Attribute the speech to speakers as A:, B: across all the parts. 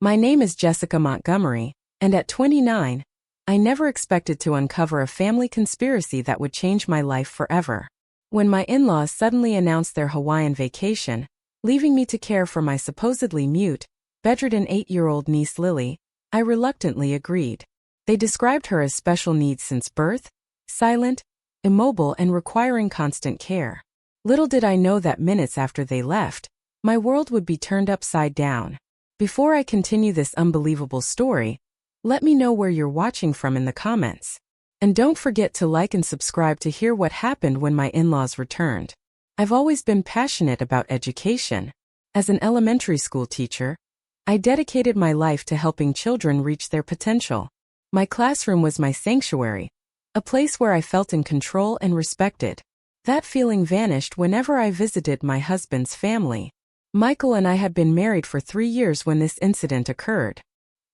A: My name is Jessica Montgomery, and at 29, I never expected to uncover a family conspiracy that would change my life forever. When my in-laws suddenly announced their Hawaiian vacation, leaving me to care for my supposedly mute, bedridden 8-year-old niece Lily, I reluctantly agreed. They described her as special needs since birth, silent, immobile, and requiring constant care. Little did I know that minutes after they left, my world would be turned upside down. Before I continue this unbelievable story, let me know where you're watching from in the comments. And don't forget to like and subscribe to hear what happened when my in-laws returned. I've always been passionate about education. As an elementary school teacher, I dedicated my life to helping children reach their potential. My classroom was my sanctuary, a place where I felt in control and respected. That feeling vanished whenever I visited my husband's family. Michael and I had been married for 3 years when this incident occurred.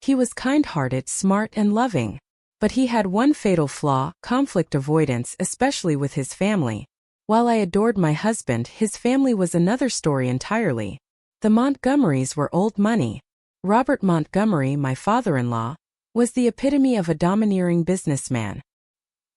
A: He was kind-hearted, smart, and loving. But he had one fatal flaw: conflict avoidance, especially with his family. While I adored my husband, his family was another story entirely. The Montgomerys were old money. Robert Montgomery, my father-in-law, was the epitome of a domineering businessman.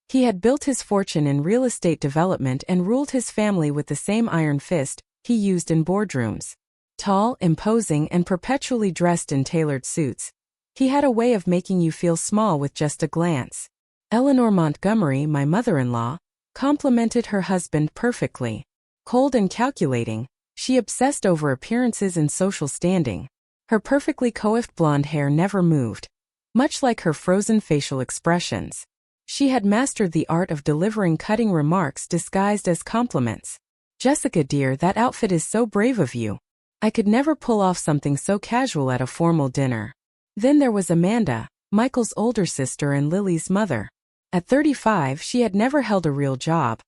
A: He had built his fortune in real estate development and ruled his family with the same iron fist he used in boardrooms. Tall, imposing, and perpetually dressed in tailored suits, he had a way of making you feel small with just a glance. Eleanor Montgomery, my mother-in-law, complemented her husband perfectly. Cold and calculating, she obsessed over appearances and social standing. Her perfectly coiffed blonde hair never moved, much like her frozen facial expressions. She had mastered the art of delivering cutting remarks disguised as compliments. "Jessica dear, that outfit is so brave of you. I could never pull off something so casual at a formal dinner." Then there was Amanda, Michael's older sister and Lily's mother. At 35, she had never held a real job,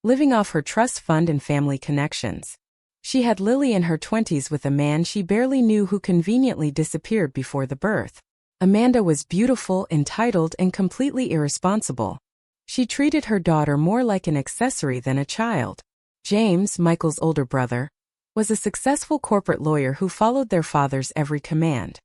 A: living off her trust fund and family connections. She had Lily in her 20s with a man she barely knew who conveniently disappeared before the birth. Amanda was beautiful, entitled, and completely irresponsible. She treated her daughter more like an accessory than a child. James, Michael's older brother, was a successful corporate lawyer who followed their father's every command.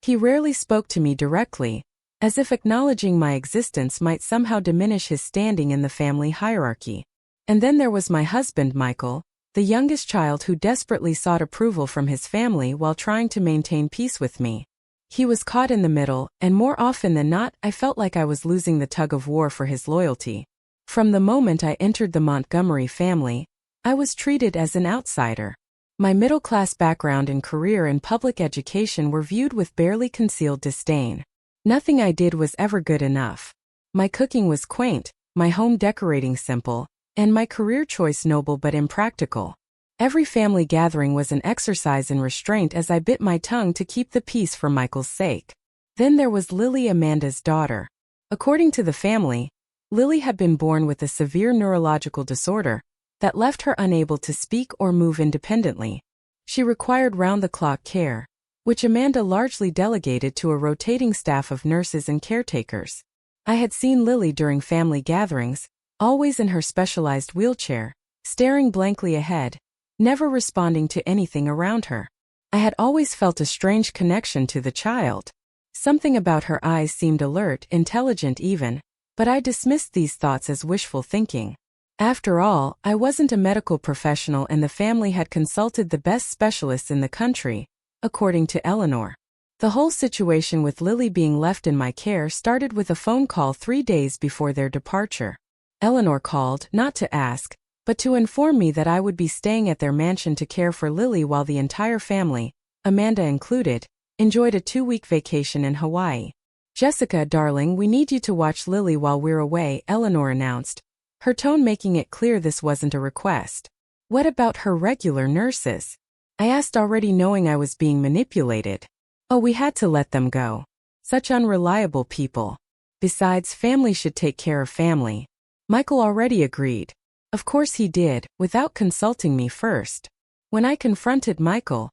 A: He rarely spoke to me directly, as if acknowledging my existence might somehow diminish his standing in the family hierarchy. And then there was my husband Michael, the youngest child who desperately sought approval from his family while trying to maintain peace with me. He was caught in the middle, and more often than not, I felt like I was losing the tug-of-war for his loyalty. From the moment I entered the Montgomery family, I was treated as an outsider. My middle-class background and career in public education were viewed with barely concealed disdain. Nothing I did was ever good enough. My cooking was quaint, my home decorating simple, and my career choice noble but impractical. Every family gathering was an exercise in restraint as I bit my tongue to keep the peace for Michael's sake. Then there was Lily, Amanda's daughter. According to the family, Lily had been born with a severe neurological disorder that left her unable to speak or move independently. She required round-the-clock care, which Amanda largely delegated to a rotating staff of nurses and caretakers. I had seen Lily during family gatherings, always in her specialized wheelchair, staring blankly ahead, never responding to anything around her. I had always felt a strange connection to the child. Something about her eyes seemed alert, intelligent even, but I dismissed these thoughts as wishful thinking. After all, I wasn't a medical professional and the family had consulted the best specialists in the country, according to Eleanor. The whole situation with Lily being left in my care started with a phone call 3 days before their departure. Eleanor called, not to ask, but to inform me that I would be staying at their mansion to care for Lily while the entire family, Amanda included, enjoyed a 2-week vacation in Hawaii. "Jessica, darling, we need you to watch Lily while we're away," Eleanor announced, her tone making it clear this wasn't a request. "What about her regular nurses?" I asked, already knowing I was being manipulated. "Oh, we had to let them go. Such unreliable people. Besides, family should take care of family." Michael already agreed. Of course he did, without consulting me first. When I confronted Michael,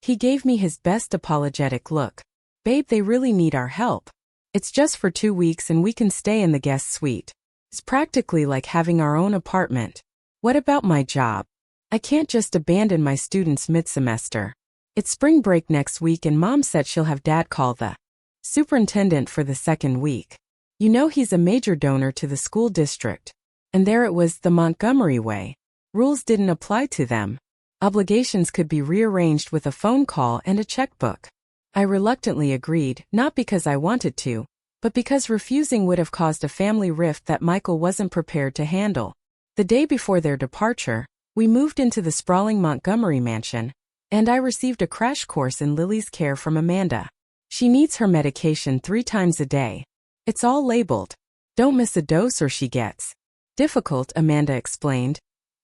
A: he gave me his best apologetic look. "Babe, they really need our help. It's just for 2 weeks and we can stay in the guest suite. It's practically like having our own apartment. What about my job? I can't just abandon my students mid-semester." It's spring break next week and Mom said she'll have Dad call the superintendent for the second week. You know he's a major donor to the school district. And there it was, the Montgomery way. Rules didn't apply to them. Obligations could be rearranged with a phone call and a checkbook. I reluctantly agreed, not because I wanted to, but because refusing would have caused a family rift that Michael wasn't prepared to handle. The day before their departure, we moved into the sprawling Montgomery mansion, and I received a crash course in Lily's care from Amanda. She needs her medication 3 times a day. It's all labeled. Don't miss a dose or she gets difficult, Amanda explained,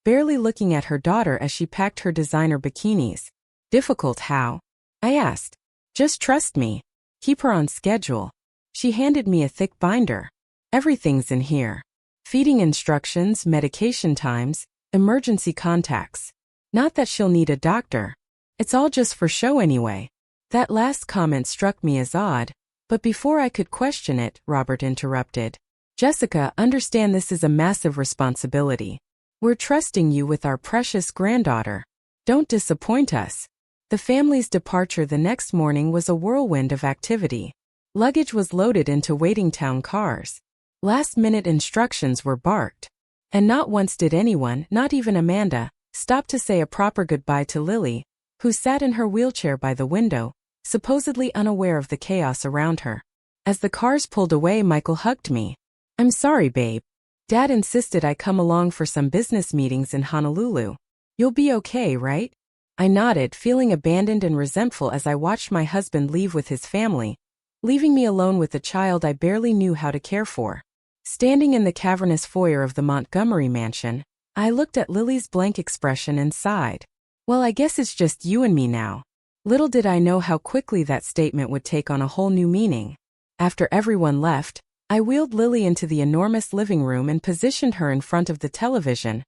A: barely looking at her daughter as she packed her designer bikinis. Difficult how? I asked. Just trust me. Keep her on schedule. She handed me a thick binder. Everything's in here. Feeding instructions, medication times, emergency contacts. Not that she'll need a doctor. It's all just for show anyway. That last comment struck me as odd, but before I could question it, Robert interrupted. Jessica, understand this is a massive responsibility. We're trusting you with our precious granddaughter. Don't disappoint us. The family's departure the next morning was a whirlwind of activity. Luggage was loaded into waiting town cars. Last-minute instructions were barked. And not once did anyone, not even Amanda, stop to say a proper goodbye to Lily, who sat in her wheelchair by the window, supposedly unaware of the chaos around her. As the cars pulled away, Michael hugged me. I'm sorry, babe. Dad insisted I come along for some business meetings in Honolulu. You'll be okay, right? I nodded, feeling abandoned and resentful as I watched my husband leave with his family, leaving me alone with a child I barely knew how to care for. Standing in the cavernous foyer of the Montgomery mansion, I looked at Lily's blank expression and sighed. Well, I guess it's just you and me now. Little did I know how quickly that statement would take on a whole new meaning. After everyone left, I wheeled Lily into the enormous living room and positioned her in front of the television,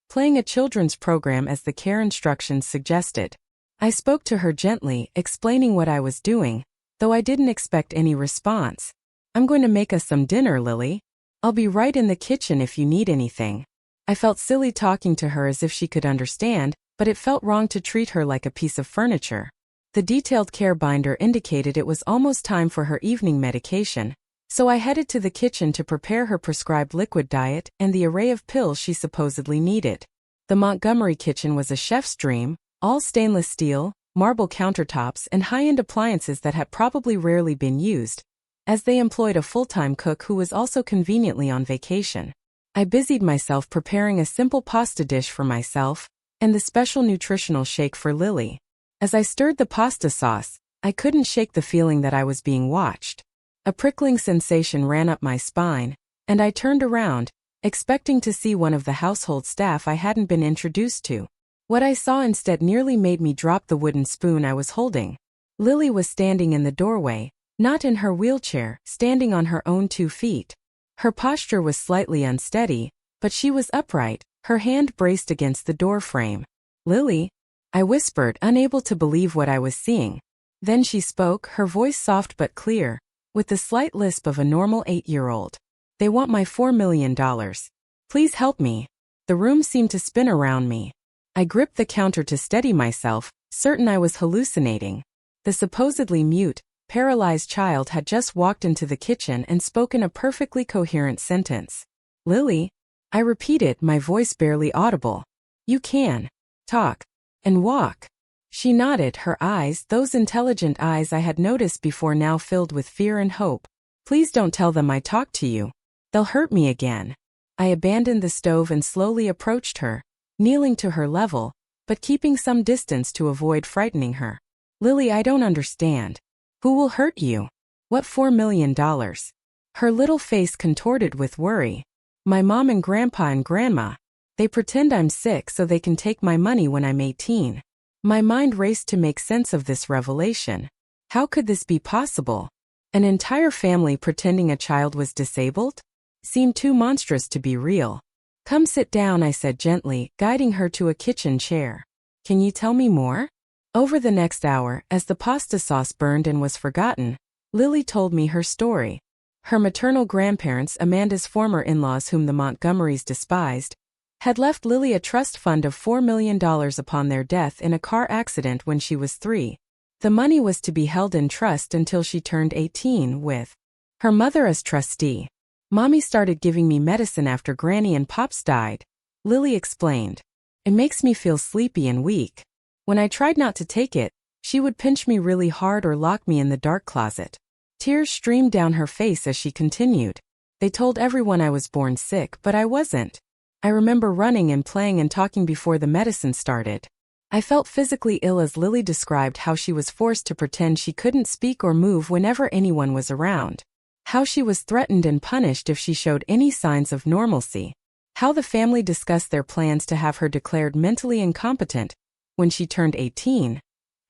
A: playing a children's program as the care instructions suggested. I spoke to her gently, explaining what I was doing, though I didn't expect any response. I'm going to make us some dinner, Lily. I'll be right in the kitchen if you need anything. I felt silly talking to her as if she could understand, but it felt wrong to treat her like a piece of furniture. The detailed care binder indicated it was almost time for her evening medication, so I headed to the kitchen to prepare her prescribed liquid diet and the array of pills she supposedly needed. The Montgomery kitchen was a chef's dream, all stainless steel, marble countertops and high-end appliances that had probably rarely been used, as they employed a full-time cook who was also conveniently on vacation. I busied myself preparing a simple pasta dish for myself, and the special nutritional shake for Lily. As I stirred the pasta sauce, I couldn't shake the feeling that I was being watched. A prickling sensation ran up my spine, and I turned around, expecting to see one of the household staff I hadn't been introduced to. What I saw instead nearly made me drop the wooden spoon I was holding. Lily was standing in the doorway, not in her wheelchair, standing on her own 2 feet. Her posture was slightly unsteady, but she was upright, her hand braced against the door frame. Lily? I whispered, unable to believe what I was seeing. Then she spoke, her voice soft but clear, with the slight lisp of a normal 8-year-old. They want my $4 million. Please help me. The room seemed to spin around me. I gripped the counter to steady myself, certain I was hallucinating. The supposedly mute, paralyzed child had just walked into the kitchen and spoken a perfectly coherent sentence. Lily? I repeated, my voice barely audible. You can talk and walk. She nodded, her eyes, those intelligent eyes I had noticed before, now filled with fear and hope. Please don't tell them I talked to you. They'll hurt me again. I abandoned the stove and slowly approached her, kneeling to her level, but keeping some distance to avoid frightening her. Lily, I don't understand. Who will hurt you? What $4 million? Her little face contorted with worry. My mom and grandpa and grandma. They pretend I'm sick so they can take my money when I'm 18. My mind raced to make sense of this revelation. How could this be possible? An entire family pretending a child was disabled? Seemed too monstrous to be real. Come sit down, I said gently, guiding her to a kitchen chair. Can you tell me more? Over the next hour, as the pasta sauce burned and was forgotten, Lily told me her story. Her maternal grandparents, Amanda's former in-laws whom the Montgomerys despised, had left Lily a trust fund of $4 million upon their death in a car accident when she was 3. The money was to be held in trust until she turned 18 with her mother as trustee. Mommy started giving me medicine after Granny and Pops died, Lily explained. It makes me feel sleepy and weak. When I tried not to take it, she would pinch me really hard or lock me in the dark closet. Tears streamed down her face as she continued. They told everyone I was born sick, but I wasn't. I remember running and playing and talking before the medicine started. I felt physically ill as Lily described how she was forced to pretend she couldn't speak or move whenever anyone was around. How she was threatened and punished if she showed any signs of normalcy. How the family discussed their plans to have her declared mentally incompetent when she turned 18,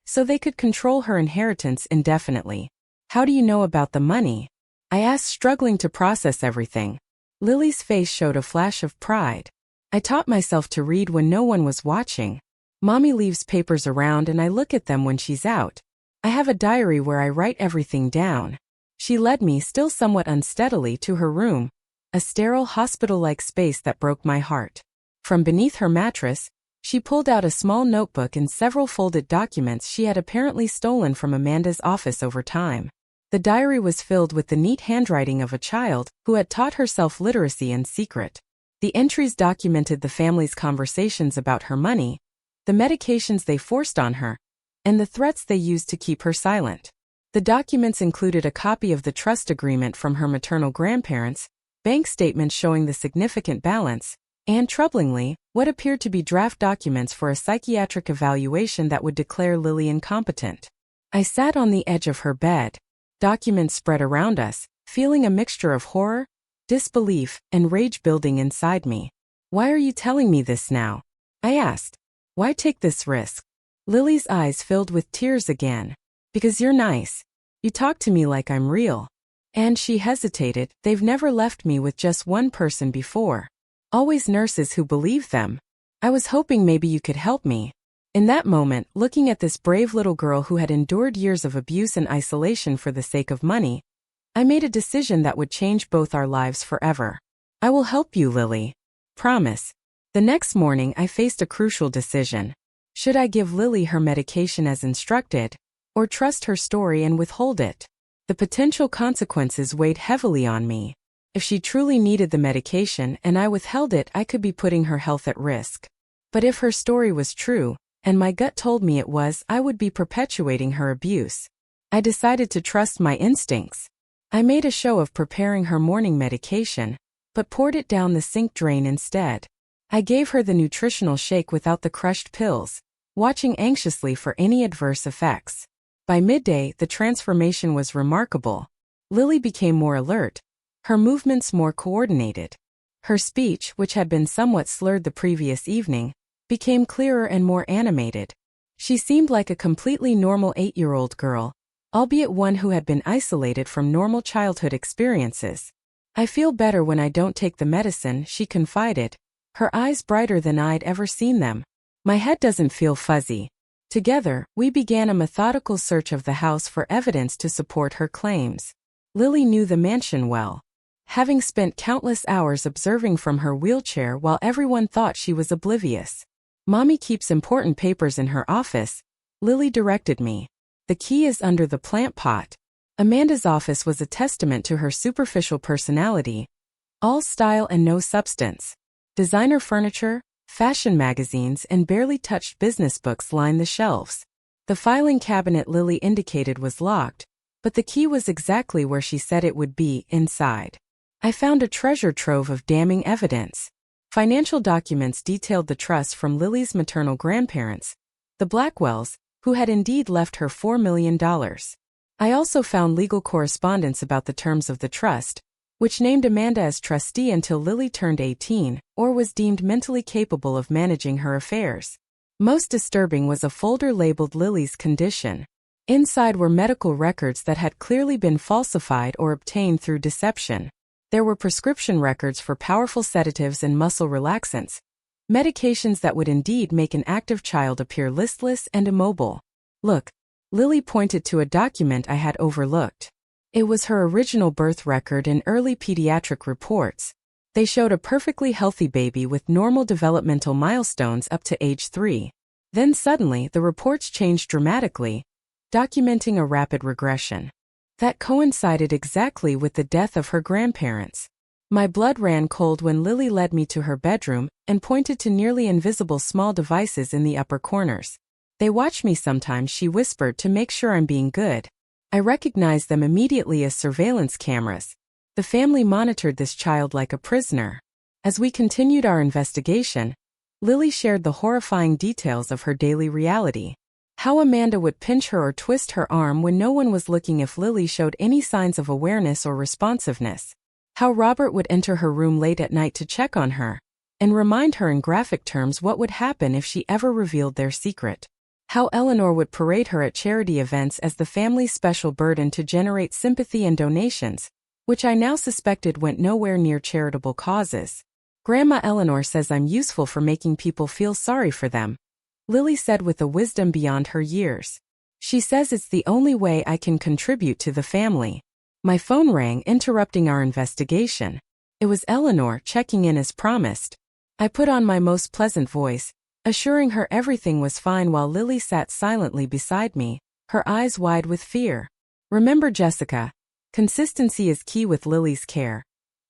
A: so they could control her inheritance indefinitely. How do you know about the money? I asked, struggling to process everything. Lily's face showed a flash of pride. I taught myself to read when no one was watching. Mommy leaves papers around and I look at them when she's out. I have a diary where I write everything down. She led me, still somewhat unsteadily, to her room, a sterile hospital-like space that broke my heart. From beneath her mattress, she pulled out a small notebook and several folded documents she had apparently stolen from Amanda's office over time. The diary was filled with the neat handwriting of a child who had taught herself literacy in secret. The entries documented the family's conversations about her money, the medications they forced on her, and the threats they used to keep her silent. The documents included a copy of the trust agreement from her maternal grandparents, bank statements showing the significant balance, and, troublingly, what appeared to be draft documents for a psychiatric evaluation that would declare Lily incompetent. I sat on the edge of her bed, documents spread around us, feeling a mixture of horror, disbelief, and rage building inside me. "Why are you telling me this now?" I asked. "Why take this risk?" Lily's eyes filled with tears again. "Because you're nice. You talk to me like I'm real." And she hesitated. "They've never left me with just one person before. Always nurses who believe them. I was hoping maybe you could help me." In that moment, looking at this brave little girl who had endured years of abuse and isolation for the sake of money, I made a decision that would change both our lives forever. "I will help you, Lily. Promise." The next morning, I faced a crucial decision. Should I give Lily her medication as instructed, or trust her story and withhold it? The potential consequences weighed heavily on me. If she truly needed the medication and I withheld it, I could be putting her health at risk. But if her story was true, and my gut told me it was, I would be perpetuating her abuse. I decided to trust my instincts. I made a show of preparing her morning medication, but poured it down the sink drain instead. I gave her the nutritional shake without the crushed pills, watching anxiously for any adverse effects. By midday, the transformation was remarkable. Lily became more alert, her movements more coordinated. Her speech, which had been somewhat slurred the previous evening, became clearer and more animated. She seemed like a completely normal 8-year-old girl, albeit one who had been isolated from normal childhood experiences. "I feel better when I don't take the medicine," she confided, her eyes brighter than I'd ever seen them. "My head doesn't feel fuzzy." Together, we began a methodical search of the house for evidence to support her claims. Lily knew the mansion well, having spent countless hours observing from her wheelchair while everyone thought she was oblivious. "Mommy keeps important papers in her office," Lily directed me. "The key is under the plant pot." Amanda's office was a testament to her superficial personality, all style and no substance. Designer furniture, fashion magazines, and barely touched business books lined the shelves. The filing cabinet Lily indicated was locked, but the key was exactly where she said it would be, inside. I found a treasure trove of damning evidence. Financial documents detailed the trust from Lily's maternal grandparents, the Blackwells, who had indeed left her $4 million. I also found legal correspondence about the terms of the trust, which named Amanda as trustee until Lily turned 18, or was deemed mentally capable of managing her affairs. Most disturbing was a folder labeled Lily's condition. Inside were medical records that had clearly been falsified or obtained through deception. There were prescription records for powerful sedatives and muscle relaxants, medications that would indeed make an active child appear listless and immobile. "Look," Lily pointed to a document I had overlooked. It was her original birth record and early pediatric reports, They showed a perfectly healthy baby with normal developmental milestones up to age 3. Then suddenly, the reports changed dramatically, documenting a rapid regression. That coincided exactly with the death of her grandparents. My blood ran cold when Lily led me to her bedroom and pointed to nearly invisible small devices in the upper corners. "They watch me sometimes," she whispered, "to make sure I'm being good." I recognized them immediately as surveillance cameras. The family monitored this child like a prisoner. As we continued our investigation, Lily shared the horrifying details of her daily reality. How Amanda would pinch her or twist her arm when no one was looking if Lily showed any signs of awareness or responsiveness. How Robert would enter her room late at night to check on her and remind her in graphic terms what would happen if she ever revealed their secret. How Eleanor would parade her at charity events as the family's special burden to generate sympathy and donations, which I now suspected went nowhere near charitable causes. "Grandma Eleanor says I'm useful for making people feel sorry for them," Lily said with a wisdom beyond her years. "She says it's the only way I can contribute to the family." My phone rang, interrupting our investigation. It was Eleanor, checking in as promised. I put on my most pleasant voice, assuring her everything was fine while Lily sat silently beside me, her eyes wide with fear. "Remember, Jessica, consistency is key with Lily's care,"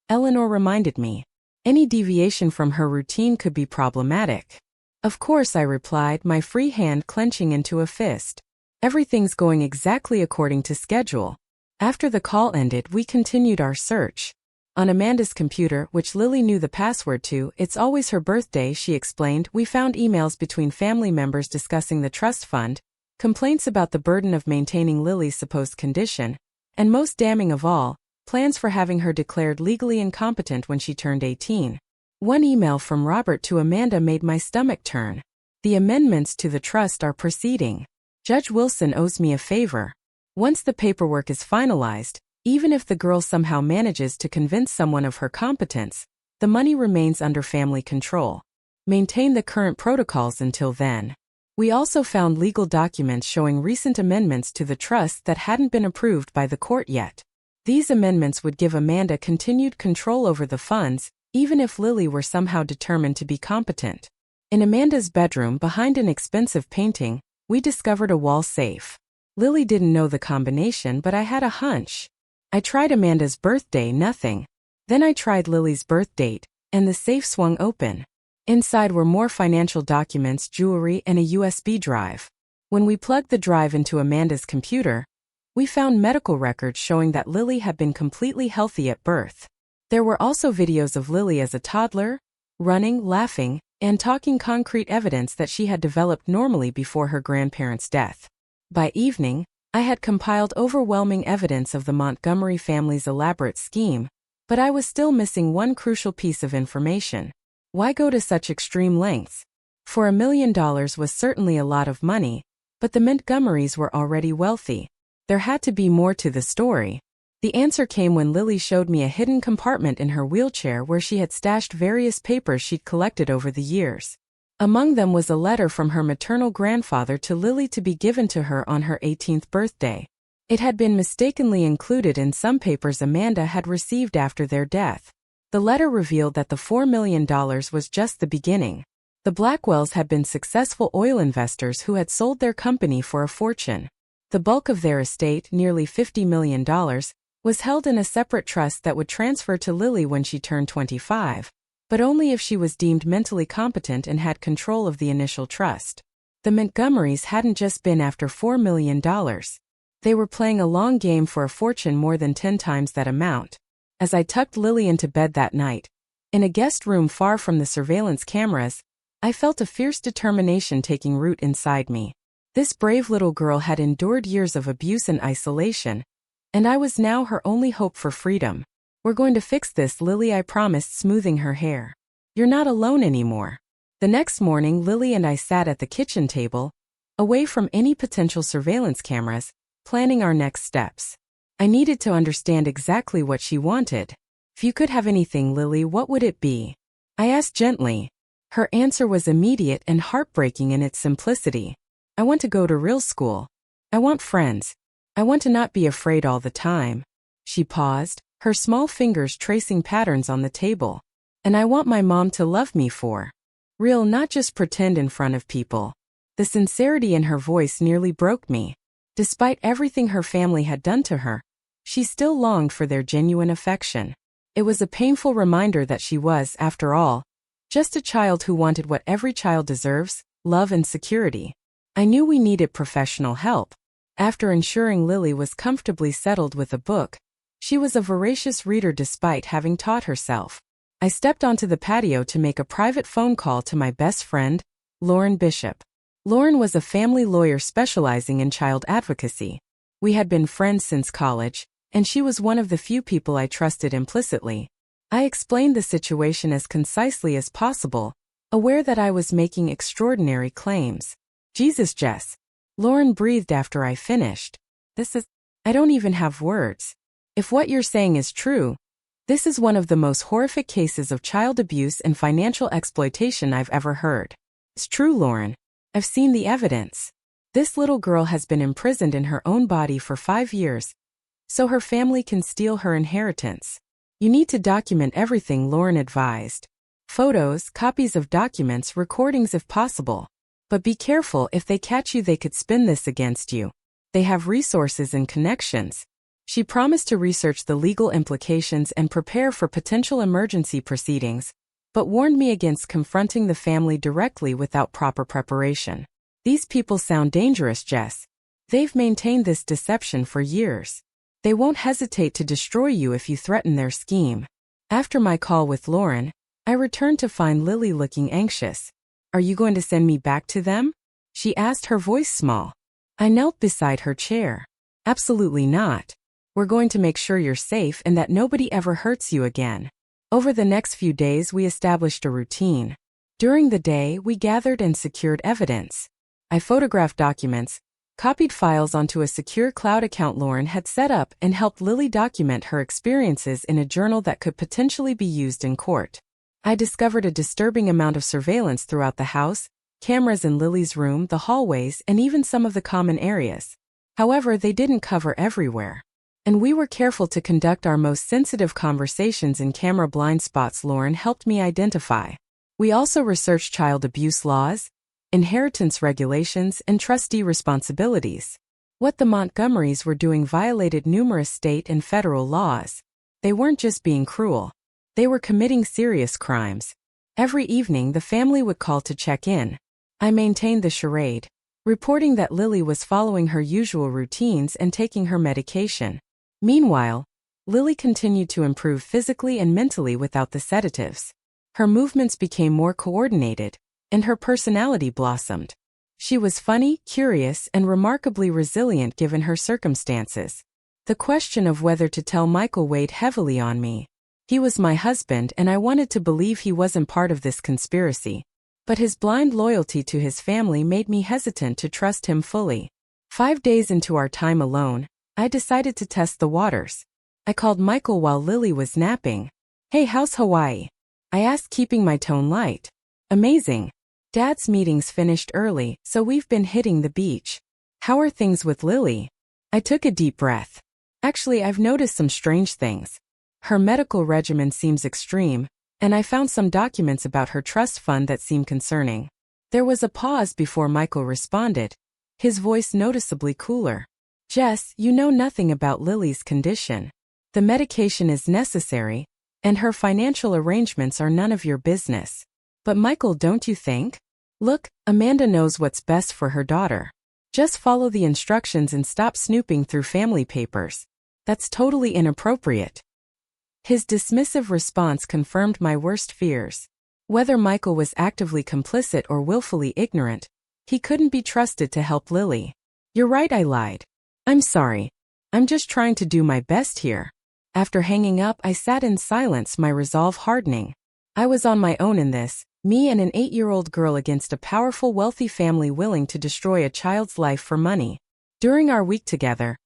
A: Eleanor reminded me. Any deviation from her routine could be problematic. "Of course," I replied, my free hand clenching into a fist. "Everything's going exactly according to schedule." After the call ended, we continued our search. On Amanda's computer, which Lily knew the password to, "It's always her birthday," she explained, we found emails between family members discussing the trust fund, complaints about the burden of maintaining Lily's supposed condition, and most damning of all, plans for having her declared legally incompetent when she turned 18. One email from Robert to Amanda made my stomach turn. "The amendments to the trust are proceeding. Judge Wilson owes me a favor. Once the paperwork is finalized, even if the girl somehow manages to convince someone of her competence, the money remains under family control. Maintain the current protocols until then." We also found legal documents showing recent amendments to the trust that hadn't been approved by the court yet. These amendments would give Amanda continued control over the funds, even if Lily were somehow determined to be competent. In Amanda's bedroom, behind an expensive painting, we discovered a wall safe. Lily didn't know the combination, but I had a hunch. I tried Amanda's birthday, nothing. Then I tried Lily's birth date, and the safe swung open. Inside were more financial documents, jewelry, and a USB drive. When we plugged the drive into Amanda's computer, we found medical records showing that Lily had been completely healthy at birth. There were also videos of Lily as a toddler, running, laughing, and talking, concrete evidence that she had developed normally before her grandparents' death. By evening, I had compiled overwhelming evidence of the Montgomery family's elaborate scheme, but I was still missing one crucial piece of information. Why go to such extreme lengths? For $1 million was certainly a lot of money, but the Montgomerys were already wealthy. There had to be more to the story. The answer came when Lily showed me a hidden compartment in her wheelchair where she had stashed various papers she'd collected over the years. Among them was a letter from her maternal grandfather to Lily to be given to her on her 18th birthday. It had been mistakenly included in some papers Amanda had received after their death. The letter revealed that the $4 million was just the beginning. The Blackwells had been successful oil investors who had sold their company for a fortune. The bulk of their estate, nearly $50 million, was held in a separate trust that would transfer to Lily when she turned 25. But only if she was deemed mentally competent and had control of the initial trust. The Montgomerys hadn't just been after $4 million. They were playing a long game for a fortune more than 10 times that amount. As I tucked Lily into bed that night, in a guest room far from the surveillance cameras, I felt a fierce determination taking root inside me. This brave little girl had endured years of abuse and isolation, and I was now her only hope for freedom. "We're going to fix this, Lily," I promised, smoothing her hair. "You're not alone anymore." The next morning, Lily and I sat at the kitchen table, away from any potential surveillance cameras, planning our next steps. I needed to understand exactly what she wanted. "If you could have anything, Lily, what would it be?" I asked gently. Her answer was immediate and heartbreaking in its simplicity. "I want to go to real school. I want friends. I want to not be afraid all the time." She paused, her small fingers tracing patterns on the table. And I want my mom to love me for real, not just pretend in front of people. The sincerity in her voice nearly broke me. Despite everything her family had done to her, she still longed for their genuine affection. It was a painful reminder that she was, after all, just a child who wanted what every child deserves, love and security. I knew we needed professional help. After ensuring Lily was comfortably settled with a book, she was a voracious reader despite having taught herself. I stepped onto the patio to make a private phone call to my best friend, Lauren Bishop. Lauren was a family lawyer specializing in child advocacy. We had been friends since college, and she was one of the few people I trusted implicitly. I explained the situation as concisely as possible, aware that I was making extraordinary claims. Jesus, Jess. Lauren breathed after I finished. I don't even have words. If what you're saying is true, this is one of the most horrific cases of child abuse and financial exploitation I've ever heard. It's true, Lauren. I've seen the evidence. This little girl has been imprisoned in her own body for 5 years, so her family can steal her inheritance. You need to document everything, Lauren advised. Photos, copies of documents, recordings if possible. But be careful, if they catch you, they could spin this against you. They have resources and connections. She promised to research the legal implications and prepare for potential emergency proceedings, but warned me against confronting the family directly without proper preparation. These people sound dangerous, Jess. They've maintained this deception for years. They won't hesitate to destroy you if you threaten their scheme. After my call with Lauren, I returned to find Lily looking anxious. Are you going to send me back to them? She asked, her voice small. I knelt beside her chair. Absolutely not. We're going to make sure you're safe and that nobody ever hurts you again. Over the next few days, we established a routine. During the day, we gathered and secured evidence. I photographed documents, copied files onto a secure cloud account Lauren had set up, and helped Lily document her experiences in a journal that could potentially be used in court. I discovered a disturbing amount of surveillance throughout the house, cameras in Lily's room, the hallways, and even some of the common areas. However, they didn't cover everywhere. And we were careful to conduct our most sensitive conversations in camera blind spots Lauren helped me identify. We also researched child abuse laws, inheritance regulations, and trustee responsibilities. What the Montgomerys were doing violated numerous state and federal laws. They weren't just being cruel. They were committing serious crimes. Every evening, the family would call to check in. I maintained the charade, reporting that Lily was following her usual routines and taking her medication. Meanwhile, Lily continued to improve physically and mentally without the sedatives. Her movements became more coordinated, and her personality blossomed. She was funny, curious, and remarkably resilient given her circumstances. The question of whether to tell Michael weighed heavily on me. He was my husband, and I wanted to believe he wasn't part of this conspiracy. But his blind loyalty to his family made me hesitant to trust him fully. 5 days into our time alone, I decided to test the waters. I called Michael while Lily was napping. Hey, how's Hawaii? I asked, keeping my tone light. Amazing. Dad's meetings finished early, so we've been hitting the beach. How are things with Lily? I took a deep breath. Actually, I've noticed some strange things. Her medical regimen seems extreme, and I found some documents about her trust fund that seem concerning. There was a pause before Michael responded, his voice noticeably cooler. Jess, you know nothing about Lily's condition. The medication is necessary, and her financial arrangements are none of your business. But Michael, don't you think? Look, Amanda knows what's best for her daughter. Just follow the instructions and stop snooping through family papers. That's totally inappropriate. His dismissive response confirmed my worst fears. Whether Michael was actively complicit or willfully ignorant, he couldn't be trusted to help Lily. You're right, I lied. I'm sorry. I'm just trying to do my best here. After hanging up, I sat in silence, my resolve hardening. I was on my own in this, me and an 8-year-old girl against a powerful, wealthy family willing to destroy a child's life for money. During our week together,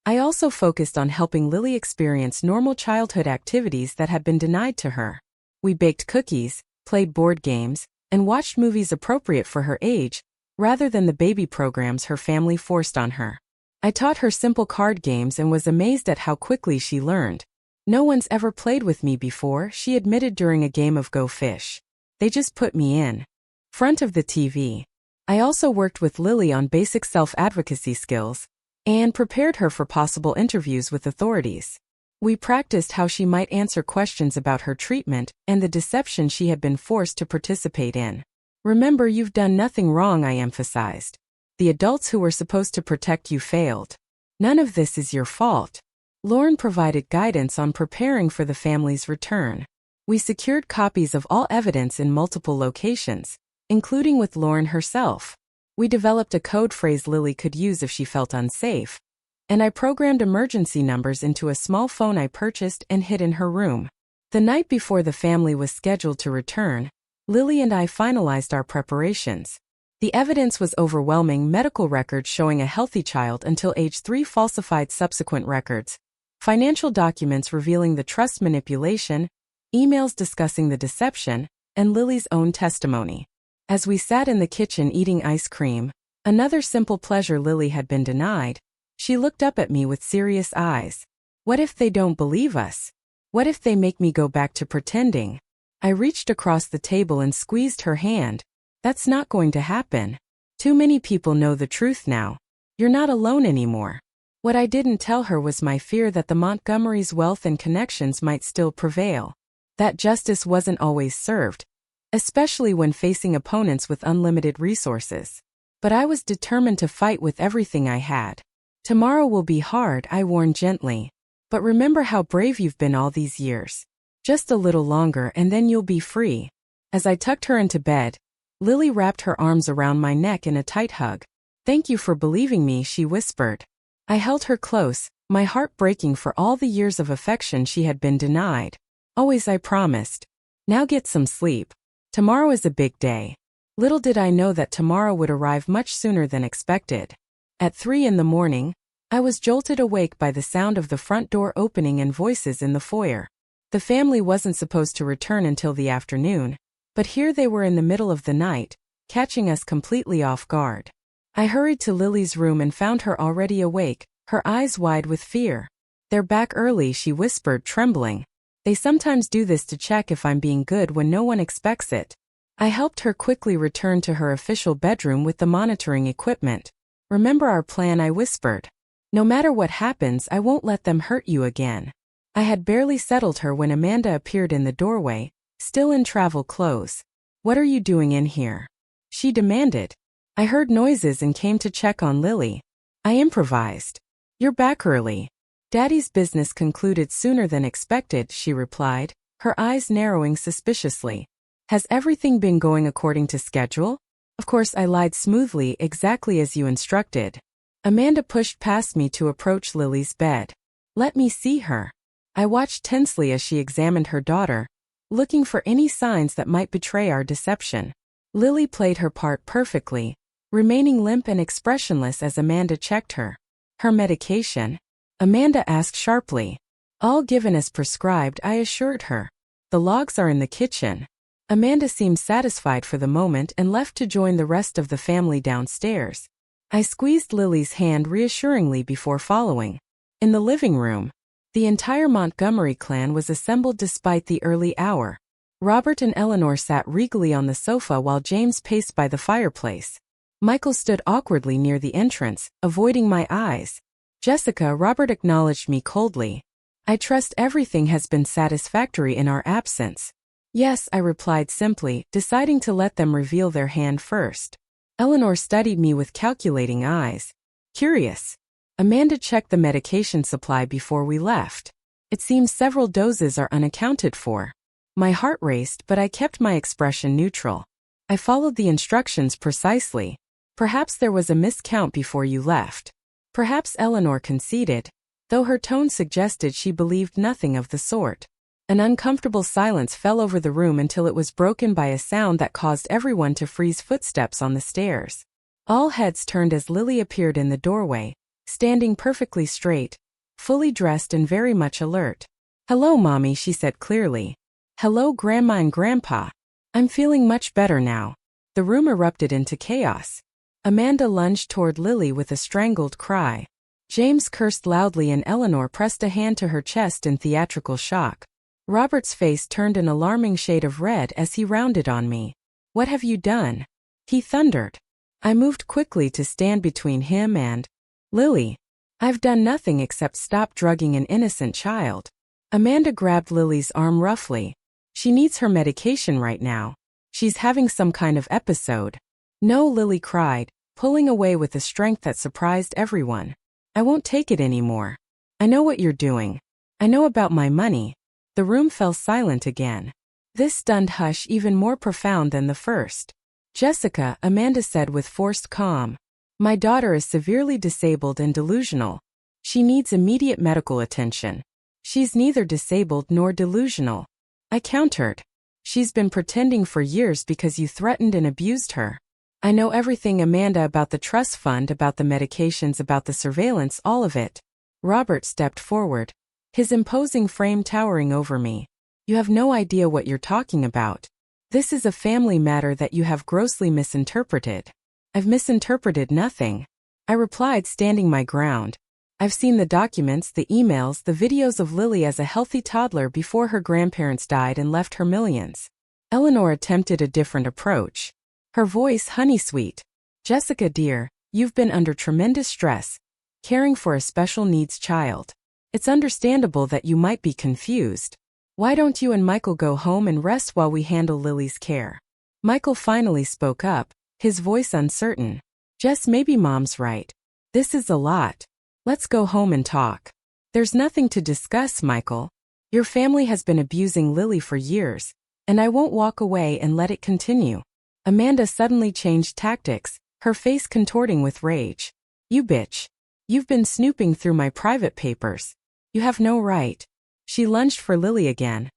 A: I also focused on helping Lily experience normal childhood activities that had been denied to her. We baked cookies, played board games, and watched movies appropriate for her age, rather than the baby programs her family forced on her. I taught her simple card games and was amazed at how quickly she learned. No one's ever played with me before, she admitted during a game of Go Fish. They just put me in front of the TV. I also worked with Lily on basic self-advocacy skills and prepared her for possible interviews with authorities. We practiced how she might answer questions about her treatment and the deception she had been forced to participate in. Remember, you've done nothing wrong, I emphasized. The adults who were supposed to protect you failed. None of this is your fault. Lauren provided guidance on preparing for the family's return. We secured copies of all evidence in multiple locations, including with Lauren herself. We developed a code phrase Lily could use if she felt unsafe, and I programmed emergency numbers into a small phone I purchased and hid in her room. The night before the family was scheduled to return, Lily and I finalized our preparations. The evidence was overwhelming: medical records showing a healthy child until age 3, falsified subsequent records, financial documents revealing the trust manipulation, emails discussing the deception, and Lily's own testimony. As we sat in the kitchen eating ice cream, another simple pleasure Lily had been denied, she looked up at me with serious eyes. What if they don't believe us? What if they make me go back to pretending? I reached across the table and squeezed her hand. That's not going to happen. Too many people know the truth now. You're not alone anymore. What I didn't tell her was my fear that the Montgomerys' wealth and connections might still prevail. That justice wasn't always served, especially when facing opponents with unlimited resources. But I was determined to fight with everything I had. Tomorrow will be hard, I warned gently. But remember how brave you've been all these years. Just a little longer and then you'll be free. As I tucked her into bed, Lily wrapped her arms around my neck in a tight hug. Thank you for believing me, she whispered. I held her close, my heart breaking for all the years of affection she had been denied. Always, I promised. Now get some sleep. Tomorrow is a big day. Little did I know that tomorrow would arrive much sooner than expected. At 3 in the morning, I was jolted awake by the sound of the front door opening and voices in the foyer. The family wasn't supposed to return until the afternoon, but here they were in the middle of the night, catching us completely off guard. I hurried to Lily's room and found her already awake, her eyes wide with fear. They're back early, she whispered, trembling. They sometimes do this to check if I'm being good when no one expects it. I helped her quickly return to her official bedroom with the monitoring equipment. Remember our plan, I whispered. No matter what happens, I won't let them hurt you again. I had barely settled her when Amanda appeared in the doorway, still in travel clothes. What are you doing in here? She demanded. I heard noises and came to check on Lily. I improvised. You're back early. Daddy's business concluded sooner than expected, she replied, her eyes narrowing suspiciously. Has everything been going according to schedule? Of course, I lied smoothly, exactly as you instructed. Amanda pushed past me to approach Lily's bed. Let me see her. I watched tensely as she examined her daughter, looking for any signs that might betray our deception. Lily played her part perfectly, remaining limp and expressionless as Amanda checked her. Her medication? Amanda asked sharply. All given as prescribed, I assured her. The logs are in the kitchen. Amanda seemed satisfied for the moment and left to join the rest of the family downstairs. I squeezed Lily's hand reassuringly before following. In the living room, the entire Montgomery clan was assembled despite the early hour. Robert and Eleanor sat regally on the sofa while James paced by the fireplace. Michael stood awkwardly near the entrance, avoiding my eyes. Jessica, Robert acknowledged me coldly. I trust everything has been satisfactory in our absence. Yes, I replied simply, deciding to let them reveal their hand first. Eleanor studied me with calculating eyes. Curious. Amanda checked the medication supply before we left. It seems several doses are unaccounted for. My heart raced, but I kept my expression neutral. I followed the instructions precisely. Perhaps there was a miscount before you left. Perhaps Eleanor conceded, though her tone suggested she believed nothing of the sort. An uncomfortable silence fell over the room until it was broken by a sound that caused everyone to freeze, footsteps on the stairs. All heads turned as Lily appeared in the doorway, standing perfectly straight, fully dressed and very much alert. Hello, Mommy, she said clearly. Hello, Grandma and Grandpa. I'm feeling much better now. The room erupted into chaos. Amanda lunged toward Lily with a strangled cry. James cursed loudly and Eleanor pressed a hand to her chest in theatrical shock. Robert's face turned an alarming shade of red as he rounded on me. "What have you done?" he thundered. I moved quickly to stand between him and Lily. "I've done nothing except stop drugging an innocent child." Amanda grabbed Lily's arm roughly. "She needs her medication right now. She's having some kind of episode." "No," Lily cried, pulling away with a strength that surprised everyone. "I won't take it anymore. I know what you're doing. I know about my money." The room fell silent again. This stunned hush even more profound than the first. "Jessica," Amanda said with forced calm, "my daughter is severely disabled and delusional. She needs immediate medical attention." "She's neither disabled nor delusional," I countered. "She's been pretending for years because you threatened and abused her." "I know everything, Amanda, about the trust fund, about the medications, about the surveillance, all of it." Robert stepped forward, his imposing frame towering over me. "You have no idea what you're talking about. This is a family matter that you have grossly misinterpreted." "I've misinterpreted nothing," I replied, standing my ground. "I've seen the documents, the emails, the videos of Lily as a healthy toddler before her grandparents died and left her millions." Eleanor attempted a different approach, her voice honey-sweet. "Jessica dear, you've been under tremendous stress, caring for a special needs child. It's understandable that you might be confused. Why don't you and Michael go home and rest while we handle Lily's care?" Michael finally spoke up, his voice uncertain. "Jess, maybe Mom's right. This is a lot. Let's go home and talk." "There's nothing to discuss, Michael. Your family has been abusing Lily for years, and I won't walk away and let it continue." Amanda suddenly changed tactics, her face contorting with rage. "You bitch. You've been snooping through my private papers. You have no right." She lunged for Lily again,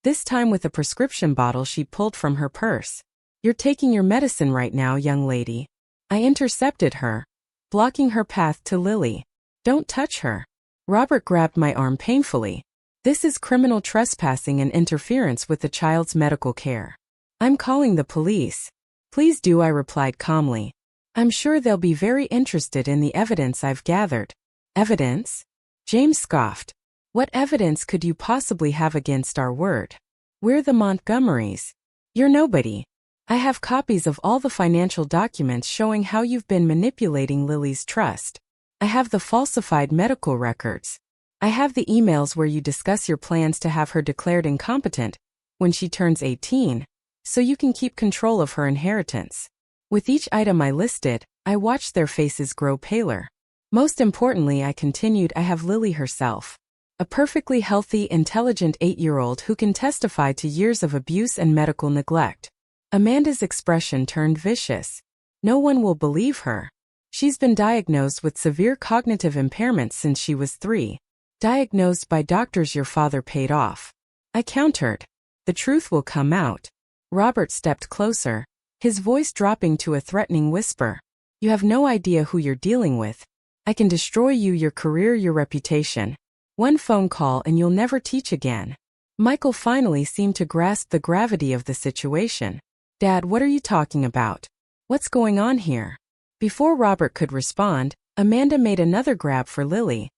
A: this time with a prescription bottle she pulled from her purse. "You're taking your medicine right now, young lady." I intercepted her, blocking her path to Lily. "Don't touch her." Robert grabbed my arm painfully. "This is criminal trespassing and interference with the child's medical care. I'm calling the police." "Please do," I replied calmly. "I'm sure they'll be very interested in the evidence I've gathered." "Evidence?" James scoffed. "What evidence could you possibly have against our word? We're the Montgomerys. You're nobody. I have copies of all the financial documents showing how you've been manipulating Lily's trust. I have the falsified medical records. I have the emails where you discuss your plans to have her declared incompetent when she turns 18, so you can keep control of her inheritance." With each item I listed, I watched their faces grow paler. "Most importantly," I continued, "I have Lily herself. A perfectly healthy, intelligent 8-year-old who can testify to years of abuse and medical neglect." Amanda's expression turned vicious. "No one will believe her. She's been diagnosed with severe cognitive impairment since she was 3. Diagnosed by doctors your father paid off." I countered. "The truth will come out." Robert stepped closer, his voice dropping to a threatening whisper. "You have no idea who you're dealing with. I can destroy you, your career, your reputation. One phone call and you'll never teach again." Michael finally seemed to grasp the gravity of the situation. "Dad, what are you talking about? What's going on here?" Before Robert could respond, Amanda made another grab for Lily,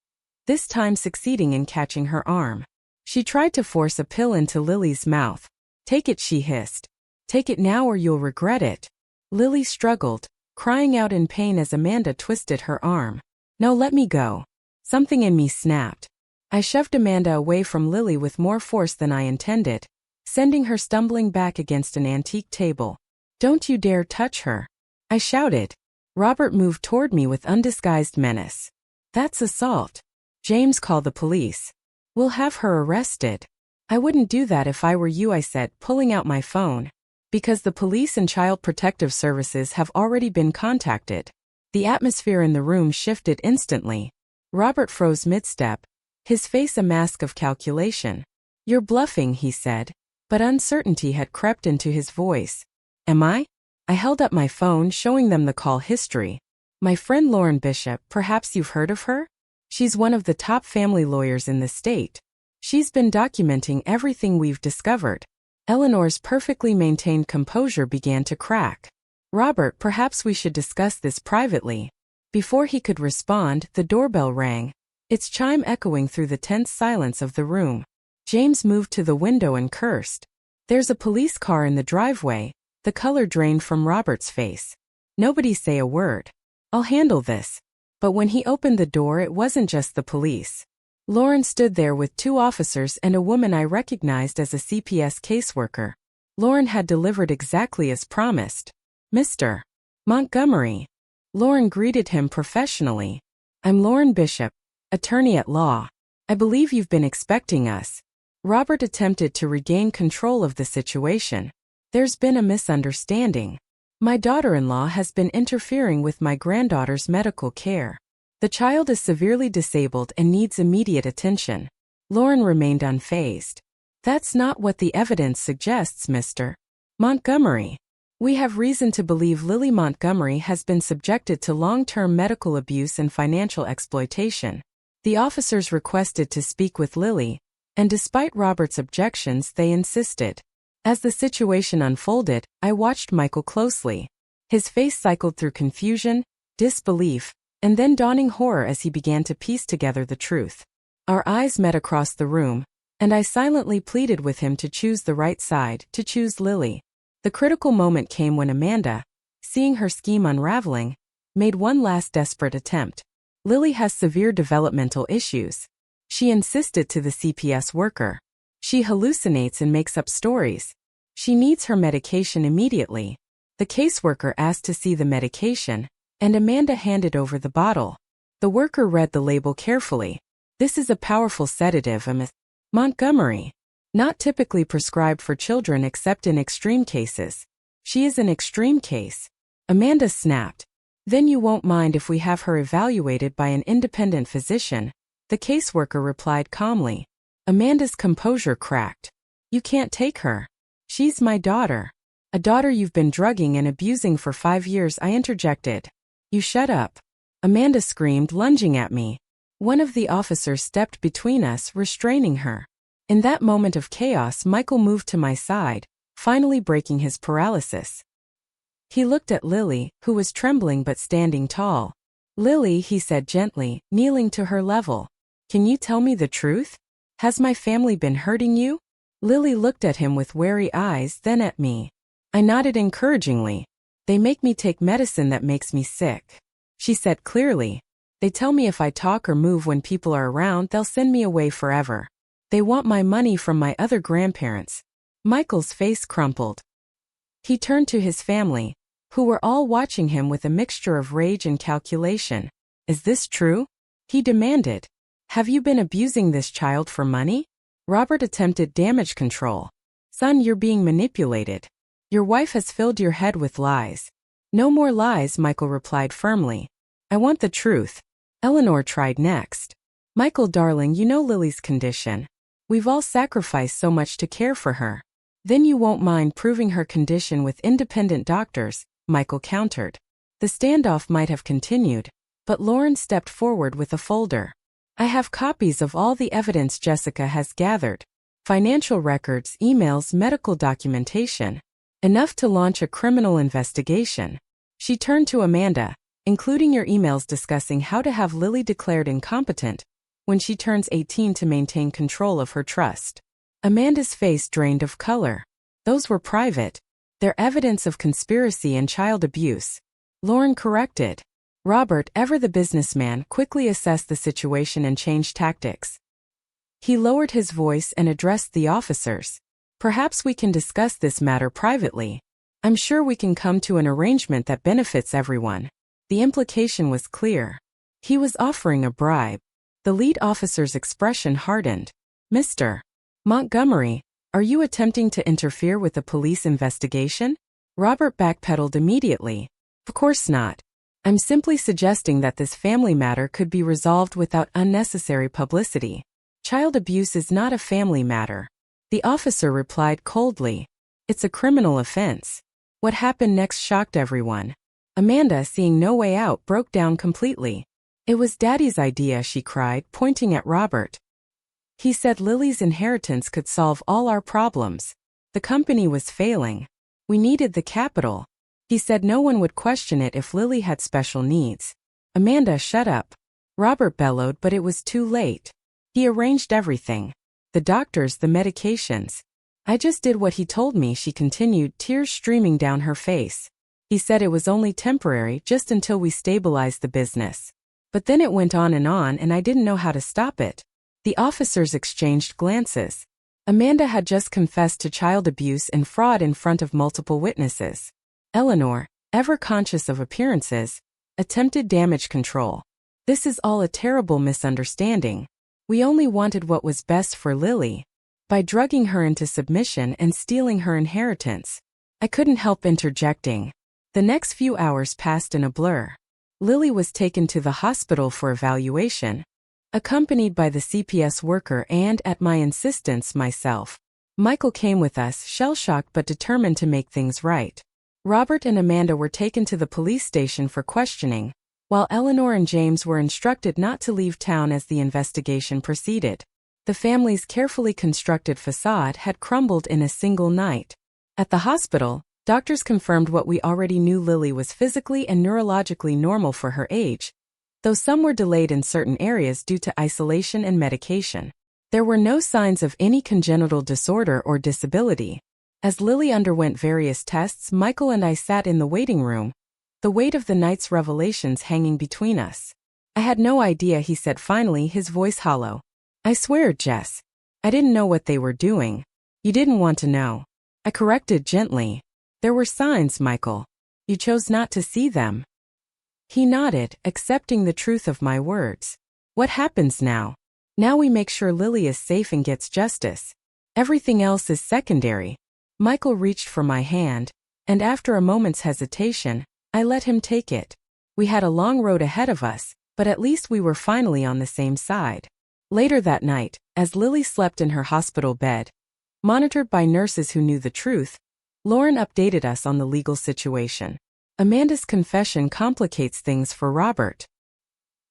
A: this time succeeding in catching her arm. She tried to force a pill into Lily's mouth. "Take it," she hissed. "Take it now or you'll regret it." Lily struggled, crying out in pain as Amanda twisted her arm. "No, let me go." Something in me snapped. I shoved Amanda away from Lily with more force than I intended, sending her stumbling back against an antique table. "Don't you dare touch her," I shouted. Robert moved toward me with undisguised menace. "That's assault. James, call the police. We'll have her arrested." "I wouldn't do that if I were you," I said, pulling out my phone. "Because the police and Child Protective Services have already been contacted." The atmosphere in the room shifted instantly. Robert froze mid-step, his face a mask of calculation. "You're bluffing," he said, but uncertainty had crept into his voice. "Am I?" I held up my phone, showing them the call history. "My friend Lauren Bishop, perhaps you've heard of her? She's one of the top family lawyers in the state. She's been documenting everything we've discovered." Eleanor's perfectly maintained composure began to crack. "Robert, perhaps we should discuss this privately." Before he could respond, the doorbell rang, its chime echoing through the tense silence of the room. James moved to the window and cursed. "There's a police car in the driveway." The color drained from Robert's face. "Nobody say a word. I'll handle this." But when he opened the door, it wasn't just the police. Lauren stood there with two officers and a woman I recognized as a CPS caseworker. Lauren had delivered exactly as promised. "Mr. Montgomery." Lauren greeted him professionally. "I'm Lauren Bishop, attorney at law. I believe you've been expecting us." Robert attempted to regain control of the situation. "There's been a misunderstanding. My daughter-in-law has been interfering with my granddaughter's medical care. The child is severely disabled and needs immediate attention." Lauren remained unfazed. "That's not what the evidence suggests, Mr. Montgomery. We have reason to believe Lily Montgomery has been subjected to long-term medical abuse and financial exploitation." The officers requested to speak with Lily, and despite Robert's objections, they insisted. As the situation unfolded, I watched Michael closely. His face cycled through confusion, disbelief, and then dawning horror as he began to piece together the truth. Our eyes met across the room, and I silently pleaded with him to choose the right side, to choose Lily. The critical moment came when Amanda, seeing her scheme unraveling, made one last desperate attempt. "Lily has severe developmental issues," she insisted to the CPS worker. "She hallucinates and makes up stories. She needs her medication immediately." The caseworker asked to see the medication, and Amanda handed over the bottle. The worker read the label carefully. "This is a powerful sedative, Ms. Montgomery. Not typically prescribed for children except in extreme cases." "She is an extreme case," Amanda snapped. "Then you won't mind if we have her evaluated by an independent physician," the caseworker replied calmly. Amanda's composure cracked. "You can't take her. She's my daughter." "A daughter you've been drugging and abusing for 5 years," I interjected. "You shut up," Amanda screamed, lunging at me. One of the officers stepped between us, restraining her. In that moment of chaos, Michael moved to my side, finally breaking his paralysis. He looked at Lily, who was trembling but standing tall. "Lily," he said gently, kneeling to her level, "can you tell me the truth? Has my family been hurting you?" Lily looked at him with wary eyes, then at me. I nodded encouragingly. "They make me take medicine that makes me sick," she said clearly. "They tell me if I talk or move when people are around, they'll send me away forever. They want my money from my other grandparents." Michael's face crumpled. He turned to his family, who were all watching him with a mixture of rage and calculation. "Is this true?" he demanded. "Have you been abusing this child for money?" Robert attempted damage control. "Son, you're being manipulated. Your wife has filled your head with lies." "No more lies," Michael replied firmly. "I want the truth." Eleanor tried next. "Michael, darling, you know Lily's condition. We've all sacrificed so much to care for her. Then you won't mind proving her condition with independent doctors," Michael countered. The standoff might have continued, but Lauren stepped forward with a folder. "I have copies of all the evidence Jessica has gathered. Financial records, emails, medical documentation. Enough to launch a criminal investigation." She turned to Amanda, "Including your emails discussing how to have Lily declared incompetent when she turns 18 to maintain control of her trust." Amanda's face drained of color. "Those were private. They're evidence of conspiracy and child abuse," Lauren corrected. Robert, ever the businessman, quickly assessed the situation and changed tactics. He lowered his voice and addressed the officers. "Perhaps we can discuss this matter privately. I'm sure we can come to an arrangement that benefits everyone." The implication was clear. He was offering a bribe. The lead officer's expression hardened. "Mr. Montgomery, are you attempting to interfere with the police investigation?" Robert backpedaled immediately. "Of course not. I'm simply suggesting that this family matter could be resolved without unnecessary publicity. Child abuse is not a family matter." The officer replied coldly. "It's a criminal offense." What happened next shocked everyone. Amanda, seeing no way out, broke down completely. "It was Daddy's idea," she cried, pointing at Robert. "He said Lily's inheritance could solve all our problems. The company was failing. We needed the capital. He said no one would question it if Lily had special needs. Amanda, shut up. Robert bellowed, but it was too late. He arranged everything. The doctors, the medications. I just did what he told me, she continued, tears streaming down her face. He said it was only temporary, just until we stabilized the business. But then it went on, and I didn't know how to stop it. The officers exchanged glances. Amanda had just confessed to child abuse and fraud in front of multiple witnesses. Eleanor, ever conscious of appearances, attempted damage control. This is all a terrible misunderstanding. We only wanted what was best for Lily. By drugging her into submission and stealing her inheritance. I couldn't help interjecting. The next few hours passed in a blur. Lily was taken to the hospital for evaluation, accompanied by the CPS worker and, at my insistence, myself. Michael came with us, shell-shocked but determined to make things right. Robert and Amanda were taken to the police station for questioning, while Eleanor and James were instructed not to leave town as the investigation proceeded. The family's carefully constructed facade had crumbled in a single night. At the hospital, doctors confirmed what we already knew: Lily was physically and neurologically normal for her age, though some were delayed in certain areas due to isolation and medication. There were no signs of any congenital disorder or disability. As Lily underwent various tests, Michael and I sat in the waiting room, the weight of the night's revelations hanging between us. I had no idea, he said finally, his voice hollow. I swear, Jess. I didn't know what they were doing. You didn't want to know. I corrected gently. There were signs, Michael. You chose not to see them. He nodded, accepting the truth of my words. What happens now? Now we make sure Lily is safe and gets justice. Everything else is secondary. Michael reached for my hand, and after a moment's hesitation, I let him take it. We had a long road ahead of us, but at least we were finally on the same side. Later that night, as Lily slept in her hospital bed, monitored by nurses who knew the truth, Lauren updated us on the legal situation. Amanda's confession complicates things for Robert.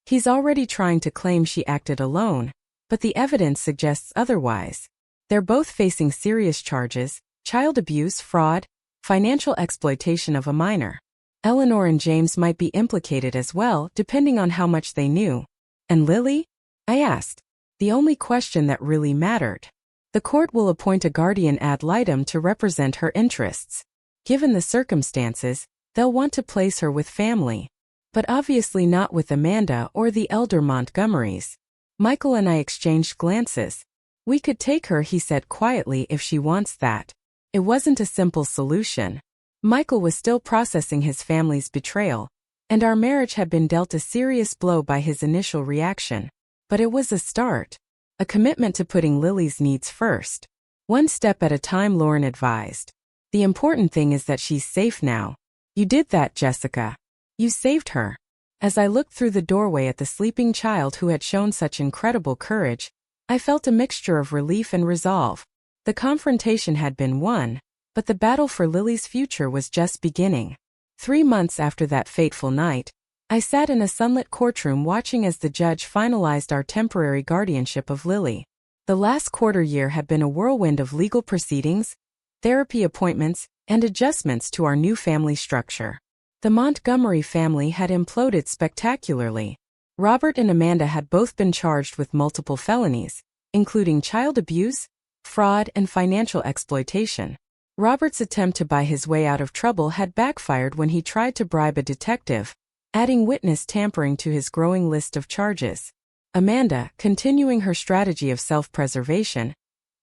A: He's already trying to claim she acted alone, but the evidence suggests otherwise. They're both facing serious charges: child abuse, fraud, financial exploitation of a minor. Eleanor and James might be implicated as well, depending on how much they knew. And Lily? I asked. The only question that really mattered. The court will appoint a guardian ad litem to represent her interests. Given the circumstances, they'll want to place her with family. But obviously not with Amanda or the elder Montgomerys. Michael and I exchanged glances. We could take her, he said quietly, if she wants that. It wasn't a simple solution. Michael was still processing his family's betrayal, and our marriage had been dealt a serious blow by his initial reaction. But it was a start. A commitment to putting Lily's needs first. One step at a time, Lauren advised. The important thing is that she's safe now. You did that, Jessica. You saved her. As I looked through the doorway at the sleeping child who had shown such incredible courage, I felt a mixture of relief and resolve. The confrontation had been won, but the battle for Lily's future was just beginning. 3 months after that fateful night, I sat in a sunlit courtroom watching as the judge finalized our temporary guardianship of Lily. The last quarter year had been a whirlwind of legal proceedings, therapy appointments, and adjustments to our new family structure. The Montgomery family had imploded spectacularly. Robert and Amanda had both been charged with multiple felonies, including child abuse, fraud, and financial exploitation. Robert's attempt to buy his way out of trouble had backfired when he tried to bribe a detective, adding witness tampering to his growing list of charges. Amanda, continuing her strategy of self-preservation,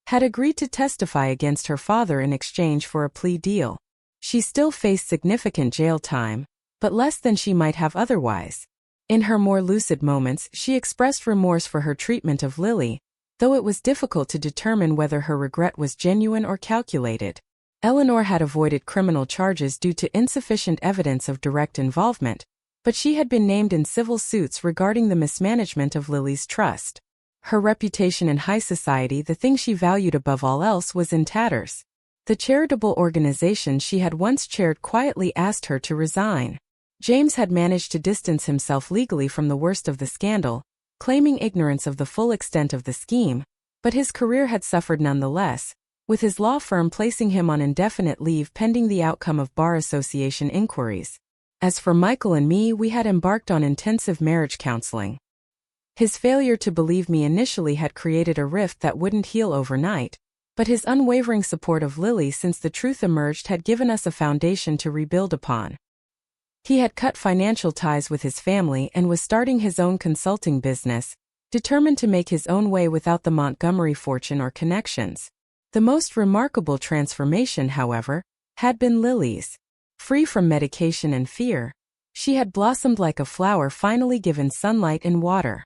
A: had agreed to testify against her father in exchange for a plea deal. She still faced significant jail time, but less than she might have otherwise. In her more lucid moments, she expressed remorse for her treatment of Lily, though it was difficult to determine whether her regret was genuine or calculated. Eleanor had avoided criminal charges due to insufficient evidence of direct involvement, but she had been named in civil suits regarding the mismanagement of Lily's trust. Her reputation in high society, the thing she valued above all else, was in tatters. The charitable organization she had once chaired quietly asked her to resign. James had managed to distance himself legally from the worst of the scandal, claiming ignorance of the full extent of the scheme, but his career had suffered nonetheless, with his law firm placing him on indefinite leave pending the outcome of bar association inquiries. As for Michael and me, we had embarked on intensive marriage counseling. His failure to believe me initially had created a rift that wouldn't heal overnight, but his unwavering support of Lily since the truth emerged had given us a foundation to rebuild upon. He had cut financial ties with his family and was starting his own consulting business, determined to make his own way without the Montgomery fortune or connections. The most remarkable transformation, however, had been Lily's. Free from medication and fear, she had blossomed like a flower finally given sunlight and water.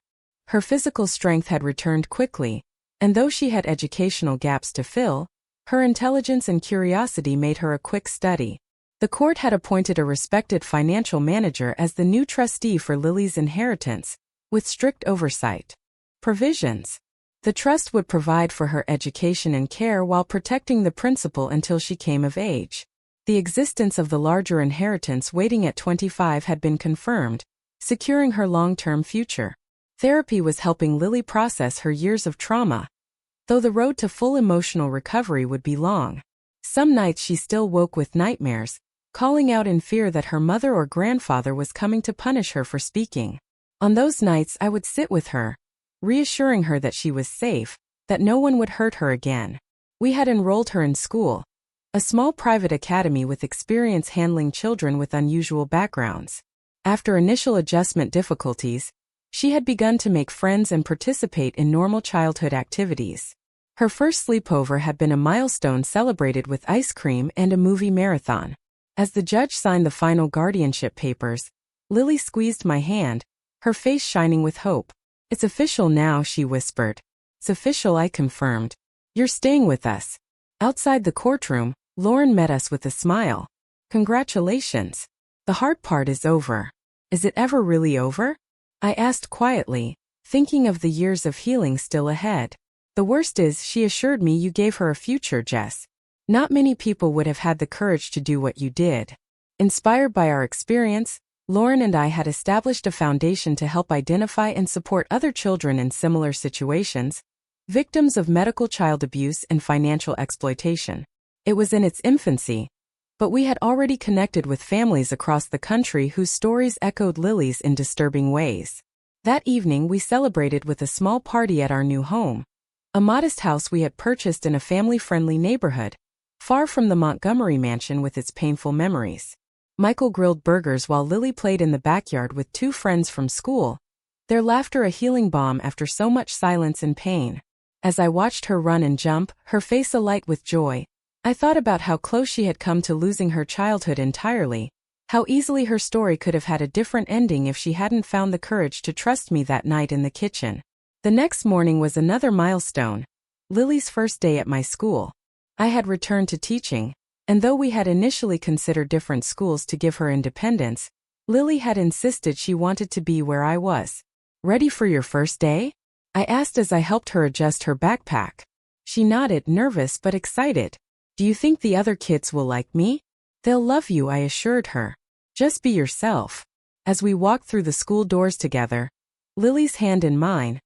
A: Her physical strength had returned quickly, and though she had educational gaps to fill, her intelligence and curiosity made her a quick study. The court had appointed a respected financial manager as the new trustee for Lily's inheritance, with strict oversight. Provisions. The trust would provide for her education and care while protecting the principal until she came of age. The existence of the larger inheritance waiting at 25 had been confirmed, securing her long-term future. Therapy was helping Lily process her years of trauma, though the road to full emotional recovery would be long. Some nights she still woke with nightmares, calling out in fear that her mother or grandfather was coming to punish her for speaking. On those nights I would sit with her, reassuring her that she was safe, that no one would hurt her again. We had enrolled her in school, a small private academy with experience handling children with unusual backgrounds. After initial adjustment difficulties, she had begun to make friends and participate in normal childhood activities. Her first sleepover had been a milestone celebrated with ice cream and a movie marathon. As the judge signed the final guardianship papers, Lily squeezed my hand, her face shining with hope. "It's official now," she whispered. "It's official," I confirmed. "You're staying with us." Outside the courtroom, Lauren met us with a smile. "Congratulations. The hard part is over." "Is it ever really over?" I asked quietly, thinking of the years of healing still ahead. "The worst is," she assured me, "you gave her a future, Jess. Not many people would have had the courage to do what you did." Inspired by our experience, Lauren and I had established a foundation to help identify and support other children in similar situations, victims of medical child abuse and financial exploitation. It was in its infancy, but we had already connected with families across the country whose stories echoed Lily's in disturbing ways. That evening we celebrated with a small party at our new home, a modest house we had purchased in a family-friendly neighborhood, far from the Montgomery mansion with its painful memories. Michael grilled burgers while Lily played in the backyard with two friends from school, their laughter a healing balm after so much silence and pain. As I watched her run and jump, her face alight with joy, I thought about how close she had come to losing her childhood entirely, how easily her story could have had a different ending if she hadn't found the courage to trust me that night in the kitchen. The next morning was another milestone, Lily's first day at my school. I had returned to teaching, and though we had initially considered different schools to give her independence, Lily had insisted she wanted to be where I was. "Ready for your first day?" I asked as I helped her adjust her backpack. She nodded, nervous but excited. "Do you think the other kids will like me?" "They'll love you," I assured her. "Just be yourself." As we walked through the school doors together, Lily's hand in mine,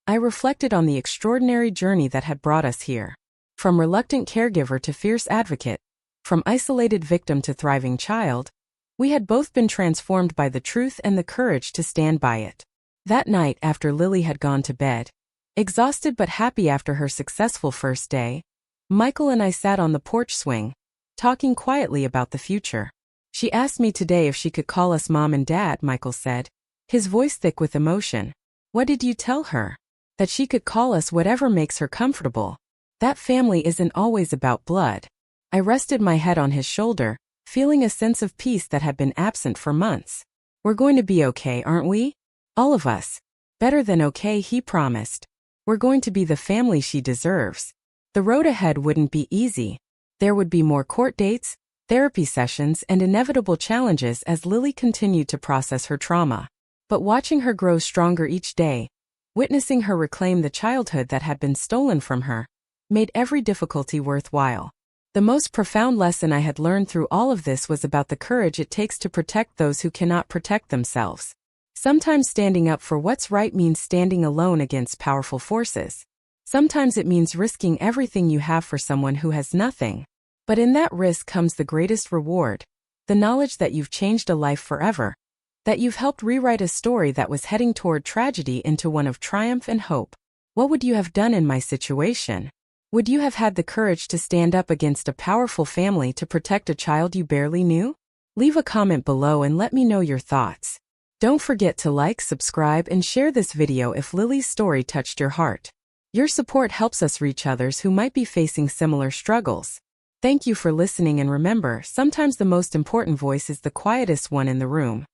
A: I reflected on the extraordinary journey that had brought us here. From reluctant caregiver to fierce advocate, from isolated victim to thriving child, we had both been transformed by the truth and the courage to stand by it. That night, after Lily had gone to bed, exhausted but happy after her successful first day, Michael and I sat on the porch swing, talking quietly about the future. "She asked me today if she could call us Mom and Dad," Michael said, his voice thick with emotion. "What did you tell her?" "That she could call us whatever makes her comfortable. That family isn't always about blood." I rested my head on his shoulder, feeling a sense of peace that had been absent for months. "We're going to be okay, aren't we? All of us." "Better than okay," he promised. "We're going to be the family she deserves." The road ahead wouldn't be easy. There would be more court dates, therapy sessions, and inevitable challenges as Lily continued to process her trauma. But watching her grow stronger each day, witnessing her reclaim the childhood that had been stolen from her, made every difficulty worthwhile. The most profound lesson I had learned through all of this was about the courage it takes to protect those who cannot protect themselves. Sometimes standing up for what's right means standing alone against powerful forces. Sometimes it means risking everything you have for someone who has nothing. But in that risk comes the greatest reward, The knowledge that you've changed a life forever, that you've helped rewrite a story that was heading toward tragedy into one of triumph and hope. What would you have done in my situation? Would you have had the courage to stand up against a powerful family to protect a child you barely knew? Leave a comment below and let me know your thoughts. Don't forget to like, subscribe, and share this video if Lily's story touched your heart. Your support helps us reach others who might be facing similar struggles. Thank you for listening, and remember, sometimes the most important voice is the quietest one in the room.